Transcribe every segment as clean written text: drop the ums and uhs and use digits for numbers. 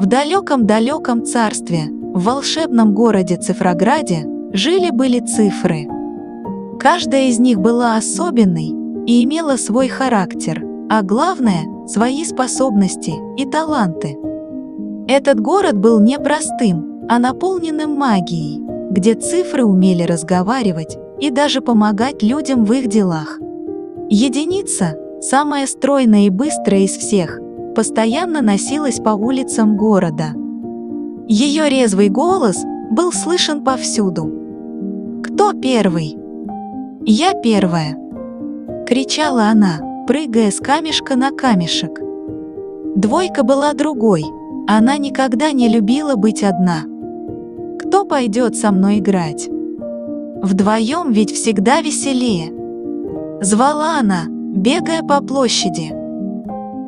В далеком-далеком царстве, в волшебном городе Цифрограде, жили-были цифры. Каждая из них была особенной и имела свой характер, а главное – свои способности и таланты. Этот город был не простым, а наполненным магией, где цифры умели разговаривать и даже помогать людям в их делах. Единица, самая стройная и быстрая из всех, постоянно носилась по улицам города. Ее резвый голос был слышен повсюду. «Кто первый?» «Я первая!» — кричала она, прыгая с камешка на камешек. Двойка была другой, она никогда не любила быть одна. «Кто пойдет со мной играть? Вдвоем ведь всегда веселее!» Звала она, бегая по площади.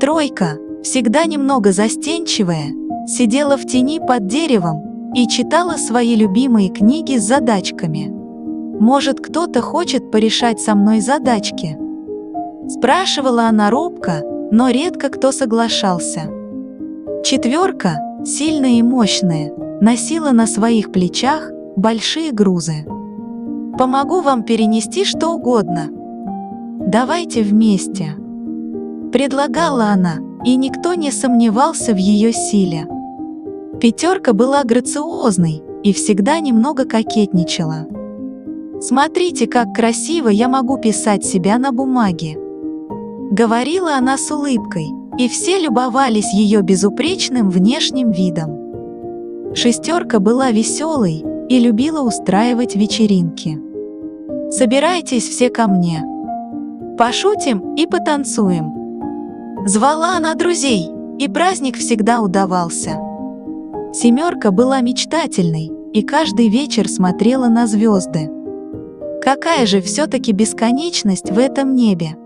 Тройка, всегда немного застенчивая, сидела в тени под деревом и читала свои любимые книги с задачками. «Может, кто-то хочет порешать со мной задачки?» Спрашивала она робко, но редко кто соглашался. Четверка, сильная и мощная, носила на своих плечах большие грузы. «Помогу вам перенести что угодно. Давайте вместе», — предлагала она, и никто не сомневался в ее силе. Пятерка была грациозной и всегда немного кокетничала. «Смотрите, как красиво я могу писать себя на бумаге», — говорила она с улыбкой, и все любовались ее безупречным внешним видом. Шестерка была веселой и любила устраивать вечеринки. «Собирайтесь все ко мне. Пошутим и потанцуем». Звала она друзей, и праздник всегда удавался. Семерка была мечтательной, и каждый вечер смотрела на звезды. Какая же все-таки бесконечность в этом небе?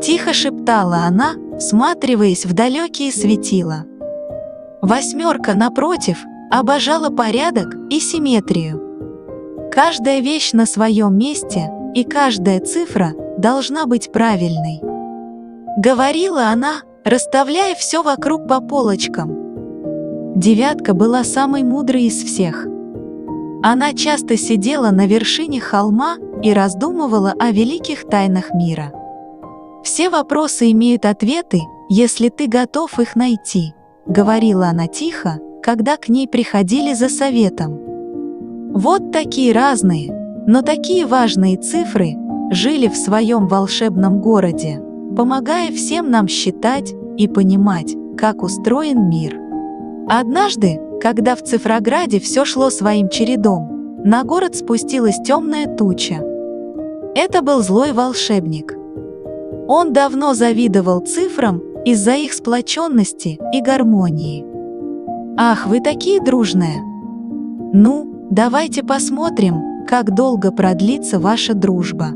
Тихо шептала она, всматриваясь в далекие светила. Восьмерка, напротив, обожала порядок и симметрию. Каждая вещь на своем месте, и каждая цифра должна быть правильной. Говорила она, расставляя все вокруг по полочкам. Девятка была самой мудрой из всех. Она часто сидела на вершине холма и раздумывала о великих тайнах мира. «Все вопросы имеют ответы, если ты готов их найти», — говорила она тихо, когда к ней приходили за советом. Вот такие разные, но такие важные цифры жили в своем волшебном городе, помогая всем нам считать и понимать, как устроен мир. Однажды, когда в Цифрограде все шло своим чередом, на город спустилась темная туча. Это был злой волшебник. Он давно завидовал цифрам из-за их сплоченности и гармонии. «Ах, вы такие дружные! Ну, давайте посмотрим, как долго продлится ваша дружба!»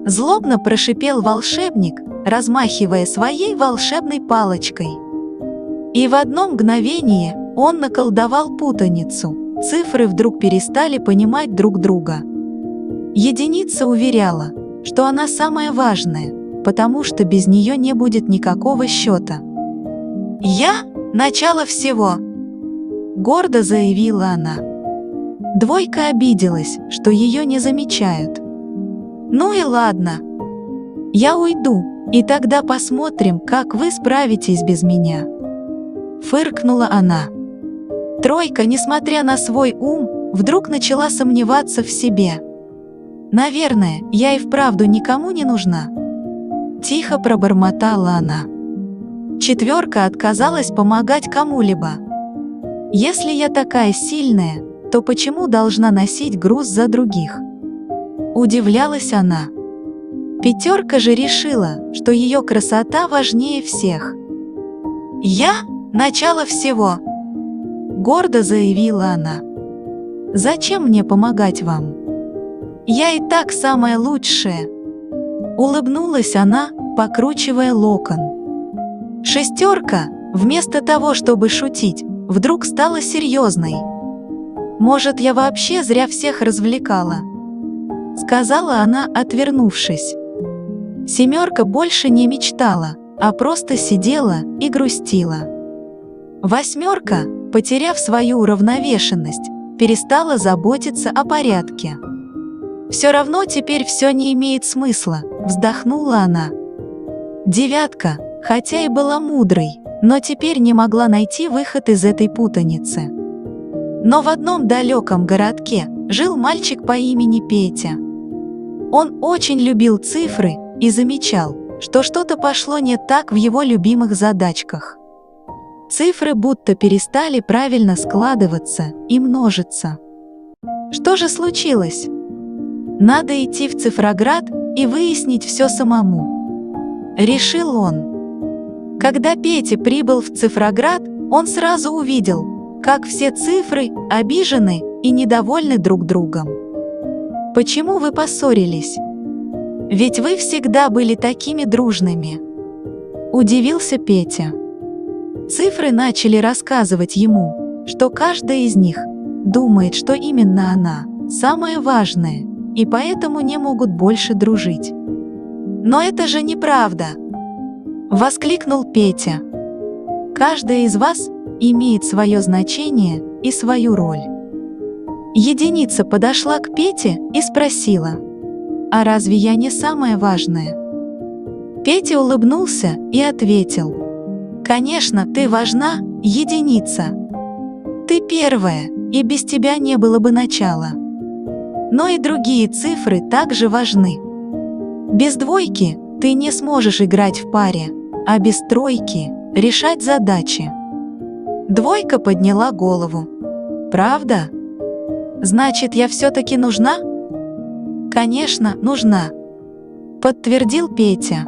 Злобно прошипел волшебник, размахивая своей волшебной палочкой. И в одно мгновение он наколдовал путаницу, цифры вдруг перестали понимать друг друга. Единица уверяла, что она самая важная, потому что без нее не будет никакого счета. «Я – начало всего!» – гордо заявила она. Двойка обиделась, что ее не замечают. «Ну и ладно. Я уйду, и тогда посмотрим, как вы справитесь без меня», – фыркнула она. Тройка, несмотря на свой ум, вдруг начала сомневаться в себе. «Наверное, я и вправду никому не нужна», – тихо пробормотала она. Четверка отказалась помогать кому-либо. «Если я такая сильная, то почему должна носить груз за других?» Удивлялась она. Пятерка же решила, что ее красота важнее всех. «Я – начало всего!» – гордо заявила она. «Зачем мне помогать вам? Я и так самая лучшая!» Улыбнулась она, покручивая локон. Шестерка, вместо того, чтобы шутить, вдруг стала серьезной. «Может, я вообще зря всех развлекала?» — сказала она, отвернувшись. Семерка больше не мечтала, а просто сидела и грустила. Восьмерка, потеряв свою уравновешенность, перестала заботиться о порядке. «Все равно теперь все не имеет смысла», – вздохнула она. Девятка, хотя и была мудрой, но теперь не могла найти выход из этой путаницы. Но в одном далеком городке жил мальчик по имени Петя. Он очень любил цифры и замечал, что что-то пошло не так в его любимых задачках. Цифры будто перестали правильно складываться и множиться. Что же случилось? Надо идти в Цифроград и выяснить все самому, решил он. Когда Петя прибыл в Цифроград, он сразу увидел, как все цифры обижены и недовольны друг другом. «Почему вы поссорились? Ведь вы всегда были такими дружными», – удивился Петя. Цифры начали рассказывать ему, что каждая из них думает, что именно она самое важное, и поэтому не могут больше дружить. «Но это же неправда!» – воскликнул Петя. «Каждая из вас имеет свое значение и свою роль». Единица подошла к Пете и спросила: «А разве я не самое важное?» Петя улыбнулся и ответил: «Конечно, ты важна, единица. Ты первая, и без тебя не было бы начала. Но и другие цифры также важны. Без двойки ты не сможешь играть в паре, а без тройки – решать задачи». Двойка подняла голову. «Правда? Значит, я все-таки нужна?» «Конечно, нужна», – подтвердил Петя.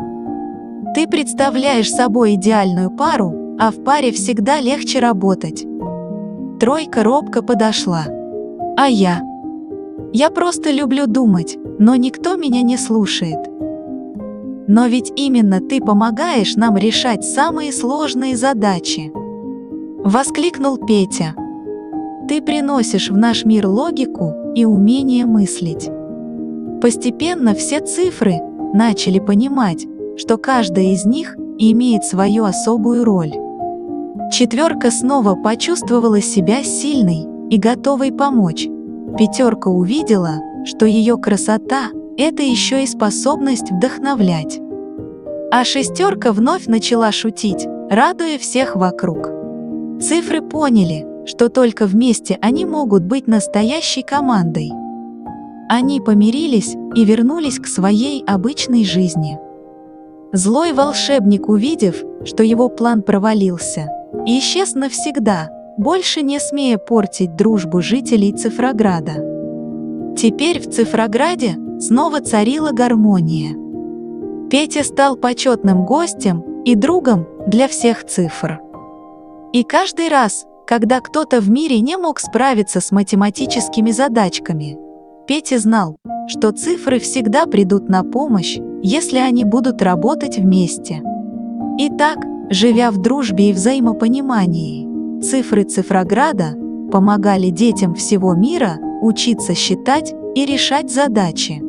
«Ты представляешь собой идеальную пару, а в паре всегда легче работать». Тройка робко подошла. «А я? Я просто люблю думать, но никто меня не слушает». «Но ведь именно ты помогаешь нам решать самые сложные задачи», – воскликнул Петя. «Ты приносишь в наш мир логику и умение мыслить». Постепенно все цифры начали понимать, что каждая из них имеет свою особую роль. Четверка снова почувствовала себя сильной и готовой помочь. Пятерка увидела, что ее красота – это еще и способность вдохновлять. А шестерка вновь начала шутить, радуя всех вокруг. Цифры поняли, что только вместе они могут быть настоящей командой. Они помирились и вернулись к своей обычной жизни. Злой волшебник, увидев, что его план провалился, исчез навсегда, больше не смея портить дружбу жителей Цифрограда. Теперь в Цифрограде снова царила гармония. Петя стал почетным гостем и другом для всех цифр. И каждый раз, когда кто-то в мире не мог справиться с математическими задачками, Петя знал, что цифры всегда придут на помощь, если они будут работать вместе. И так, живя в дружбе и взаимопонимании, цифры Цифрограда помогали детям всего мира учиться считать и решать задачи.